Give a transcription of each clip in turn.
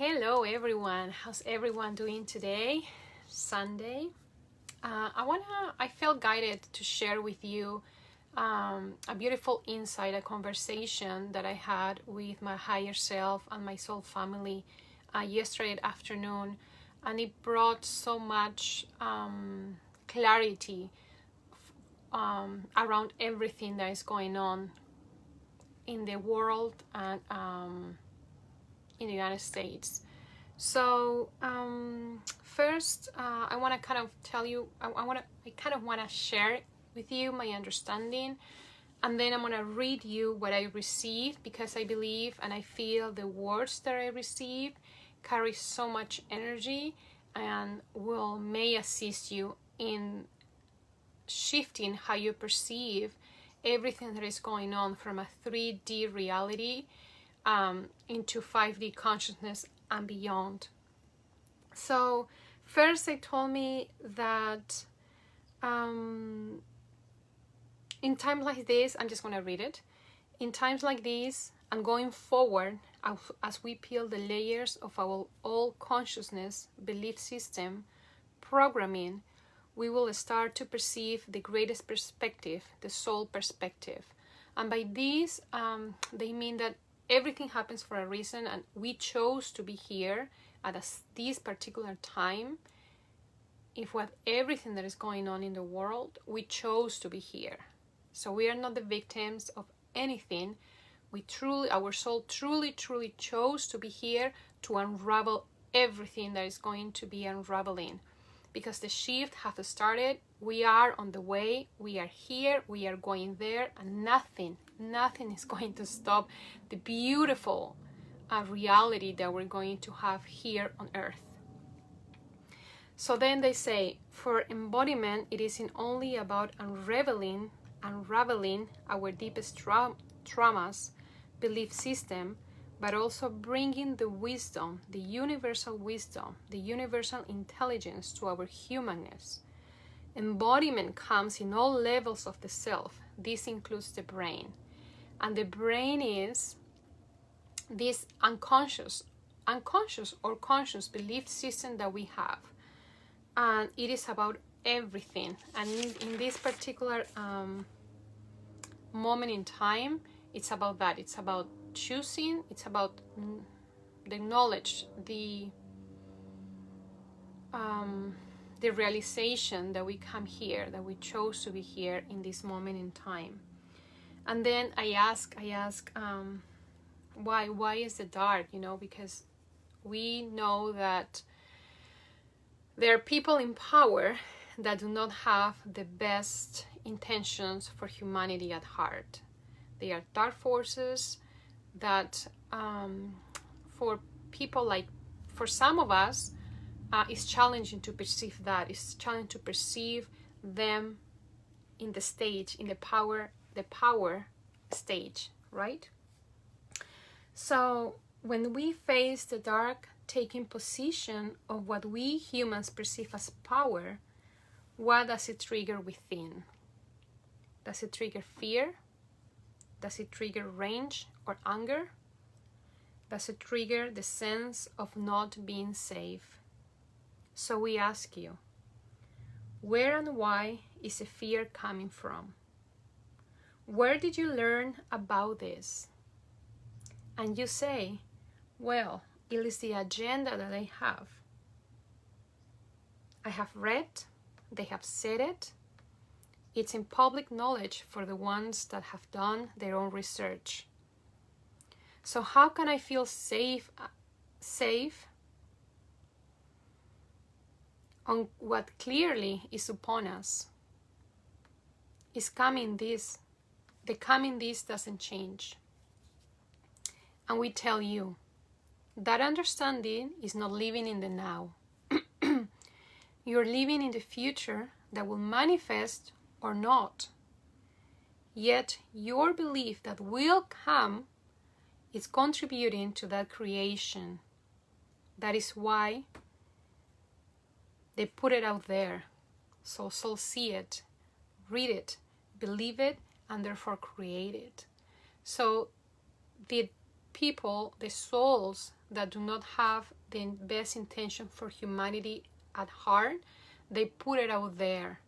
Hello everyone, how's everyone doing today? Sunday. I felt guided to share with you a beautiful insight, a conversation that I had with my higher self and my soul family yesterday afternoon, and it brought so much clarity around everything that is going on in the world and in the United States. So first, I want to kind of tell you, I kind of want to share with you my understanding, and then I'm going to read you what I received, because I believe and I feel the words that I receive carry so much energy and may assist you in shifting how you perceive everything that is going on from a 3D reality into 5D consciousness and beyond. So first they told me that in times like this, I'm just going to read it. In times like these and going forward, as we peel the layers of our all consciousness, belief system, programming, we will start to perceive the greatest perspective, the soul perspective. And by this, they mean that everything happens for a reason, and we chose to be here at this particular time. If with everything that is going on in the world, we chose to be here. So we are not the victims of anything. Our soul truly chose to be here to unravel everything that is going to be unraveling. Because the shift has started, we are on the way, we are here, we are going there, and nothing is going to stop the beautiful reality that we're going to have here on earth. So then they say, for embodiment, it isn't only about unraveling our deepest traumas, belief system, but also bringing the wisdom, the universal intelligence to our humanness. Embodiment comes in all levels of the self. This includes the brain. And the brain is this unconscious or conscious belief system that we have. And it is about everything. And in this particular moment in time, it's about that. It's about choosing, it's about the knowledge, the realization that we come here, that we chose to be here in this moment in time. And then I ask why is it dark? Because we know that there are people in power that do not have the best intentions for humanity at heart. They are dark forces that for people, like for some of us, it's challenging to perceive that. It's challenging to perceive them in the stage, in the power stage, right? So when we face the dark taking position of what we humans perceive as power, what does it trigger within? Does it trigger fear? Does it trigger rage or anger? Does it trigger the sense of not being safe? So we ask you, where and why is the fear coming from? Where did you learn about this? And you say, well, it is the agenda that I have. I have read, they have said it. It's in public knowledge for the ones that have done their own research. So how can I feel safe on what clearly is upon us? The coming this doesn't change. And we tell you, that understanding is not living in the now. You're living in the future that will manifest or not. Yet your belief that will come is contributing to that creation. That is why they put it out there. So see it, read it, believe it, and therefore create it. So the people, the souls that do not have the best intention for humanity at heart, they put it out there.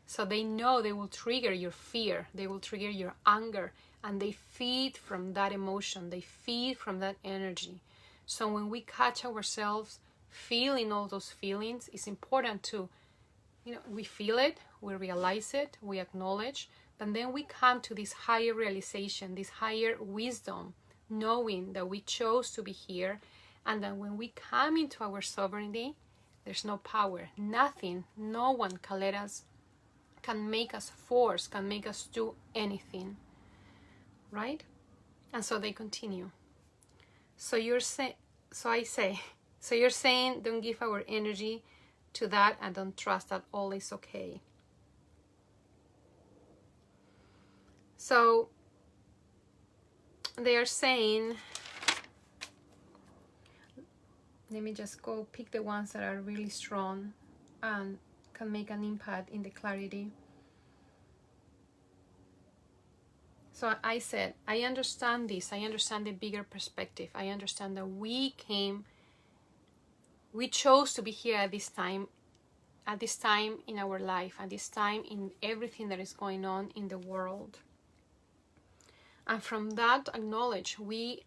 So they know they will trigger your fear, they will trigger your anger, and they feed from that emotion, they feed from that energy. So when we catch ourselves feeling all those feelings, it's important to, we feel it, we realize it, we acknowledge, but then we come to this higher realization, this higher wisdom, knowing that we chose to be here, and that when we come into our sovereignty, there's no power, nothing, no one can make us force, can make us do anything, right? And so they continue. So you're saying, don't give our energy to that and don't trust that all is okay. So they are saying, let me just go pick the ones that are really strong and can make an impact in the clarity. So I said, I understand this. I understand the bigger perspective. I understand that we chose to be here at this time in our life, at this time in everything that is going on in the world. And from that acknowledge, we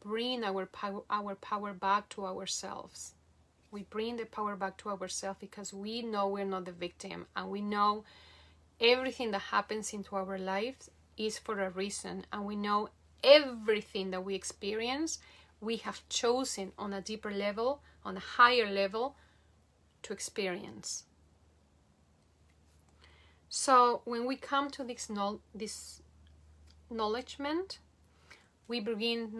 bring our power back to ourselves. We bring the power back to ourselves because we know we're not the victim, and we know everything that happens into our lives is for a reason, and we know everything that we experience, we have chosen on a deeper level, on a higher level, to experience. So when we come to this acknowledgement, we do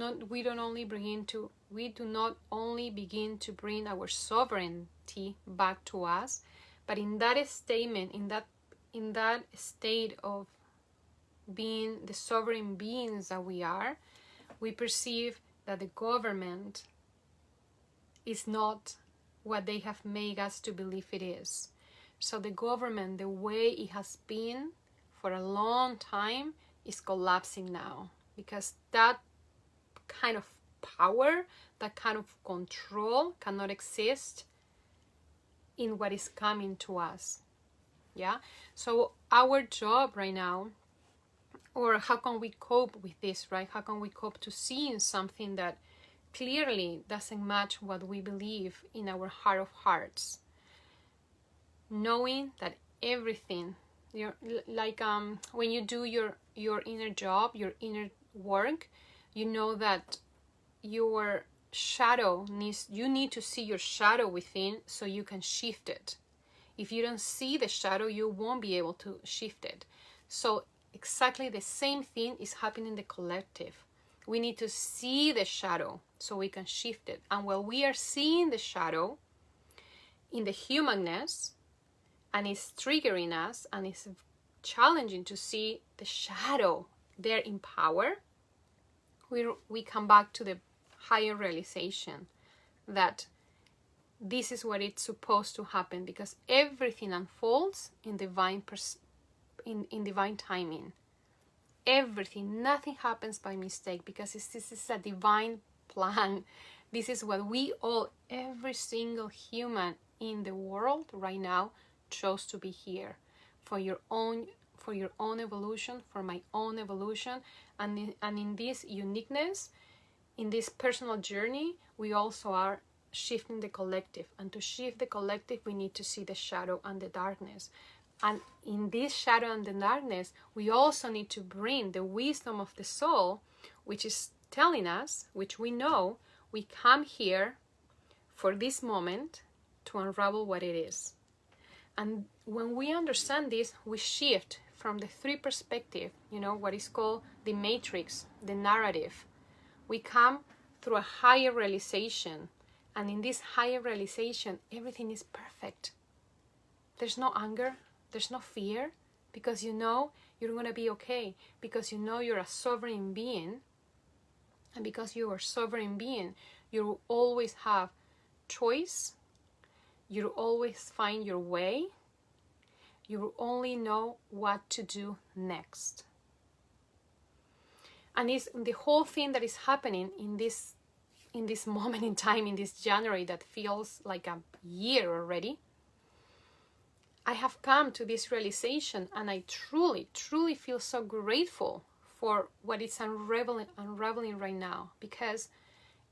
not only begin to bring our sovereignty back to us, but in that statement, in that state of being the sovereign beings that we are, we perceive that the government is not what they have made us to believe it is. So the government, the way it has been for a long time, is collapsing now, because that kind of power, that kind of control cannot exist in what is coming to us. Yeah. So our job right now, or how can we cope with this, right? How can we cope to seeing something that clearly doesn't match what we believe in our heart of hearts? Knowing that everything, when you do your inner job, your inner work, you know that your shadow you need to see your shadow within so you can shift it. If you don't see the shadow, you won't be able to shift it. So exactly the same thing is happening in the collective. We need to see the shadow so we can shift it. And while we are seeing the shadow in the humanness, and it's triggering us, and it's challenging to see the shadow there in power, we come back to the higher realization that this is what it's supposed to happen, because everything unfolds in divine timing. Everything, nothing happens by mistake, because this is a divine plan. This is what we all, every single human in the world right now, chose to be here for your own evolution, for my own evolution, and in this uniqueness, in this personal journey, we also are shifting the collective. And to shift the collective, we need to see the shadow and the darkness. And in this shadow and the darkness, we also need to bring the wisdom of the soul, which is telling us, which we know, we come here for this moment to unravel what it is. And when we understand this, we shift from the three perspective, what is called the matrix, the narrative. We come through a higher realization. And in this higher realization, everything is perfect. There's no anger, there's no fear, because you know you're going to be okay, because you know you're a sovereign being. And because you're a sovereign being, you always have choice. You always find your way. You only know what to do next. And it's the whole thing that is happening in this moment in time, in this January that feels like a year already. I have come to this realization, and I truly, truly feel so grateful for what is unraveling right now. Because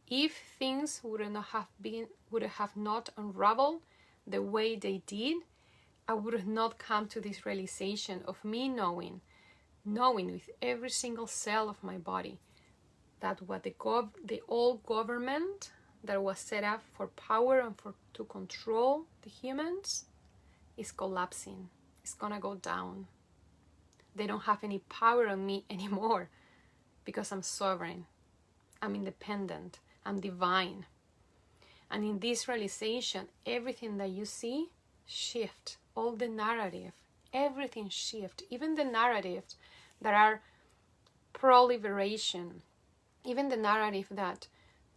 if things would have not unraveled the way they did, I would have not come to this realization of me knowing with every single cell of my body that what the old government that was set up for power and to control the humans is collapsing. It's gonna go down. They don't have any power on me anymore because I'm sovereign, I'm independent, I'm divine. And in this realization, everything that you see shift. All the narrative, everything shift. Even the narratives that are pro-liberation, even the narrative that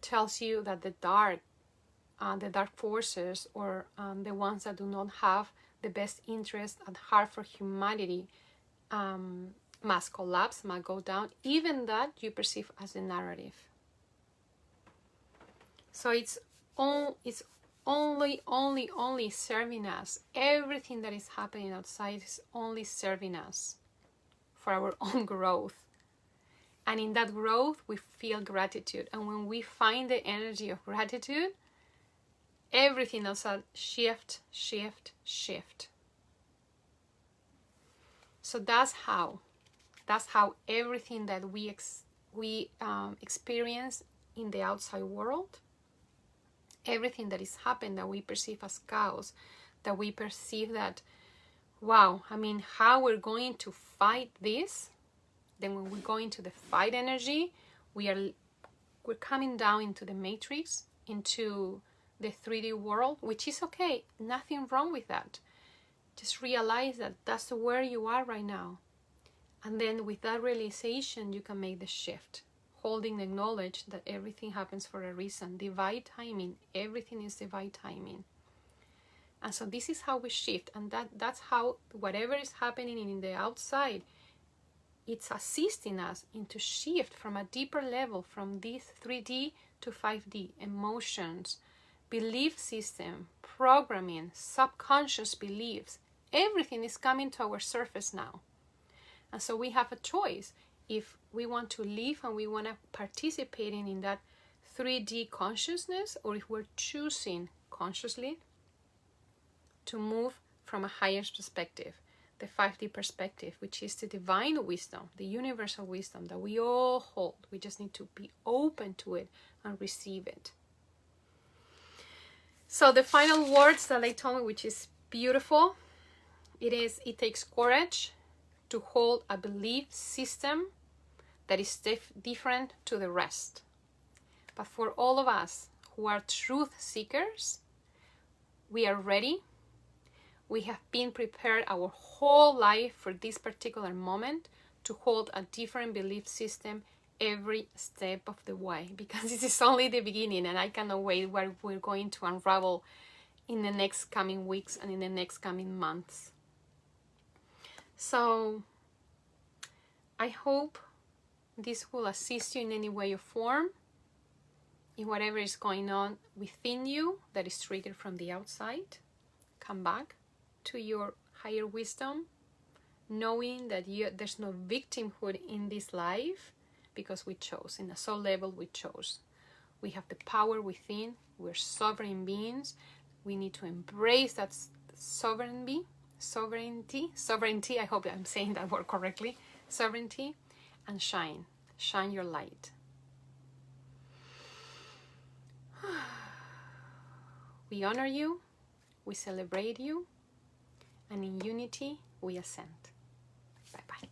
tells you that the dark forces, or the ones that do not have the best interest at heart for humanity, must collapse, must go down. Even that you perceive as a narrative. So it's only serving us. Everything that is happening outside is only serving us for our own growth. And in that growth, we feel gratitude. And when we find the energy of gratitude, everything else will shift. So that's how everything that we experience in the outside world, everything that is happening that we perceive as chaos, that we perceive that, wow, I mean, how we're going to fight this. Then when we go into the fight energy, we're coming down into the matrix, into the 3D world, which is okay. Nothing wrong with that. Just realize that that's where you are right now. And then with that realization, you can make the shift, holding the knowledge that everything happens for a reason. Divine timing. Everything is divine timing. And so this is how we shift. And that's how whatever is happening in the outside, it's assisting us into shift from a deeper level, from this 3D to 5D. Emotions, belief system, programming, subconscious beliefs. Everything is coming to our surface now. And so we have a choice. If we want to live and we want to participate in that 3D consciousness, or if we're choosing consciously to move from a higher perspective, the 5D perspective, which is the divine wisdom, the universal wisdom that we all hold. We just need to be open to it and receive it. So the final words that they told me, which is beautiful, it takes courage to hold a belief system that is different to the rest. But for all of us who are truth seekers, we are ready. We have been prepared our whole life for this particular moment to hold a different belief system every step of the way, because this is only the beginning, and I cannot wait what we're going to unravel in the next coming weeks and in the next coming months. So I hope this will assist you in any way or form in whatever is going on within you that is triggered from the outside. Come back to your higher wisdom, knowing that there's no victimhood in this life, because we chose. In a soul level, we chose. We have the power within. We're sovereign beings. We need to embrace that sovereignty. I hope I'm saying that word correctly. Sovereignty, and shine your light. We honor you, we celebrate you, and in unity we ascend. Bye-bye.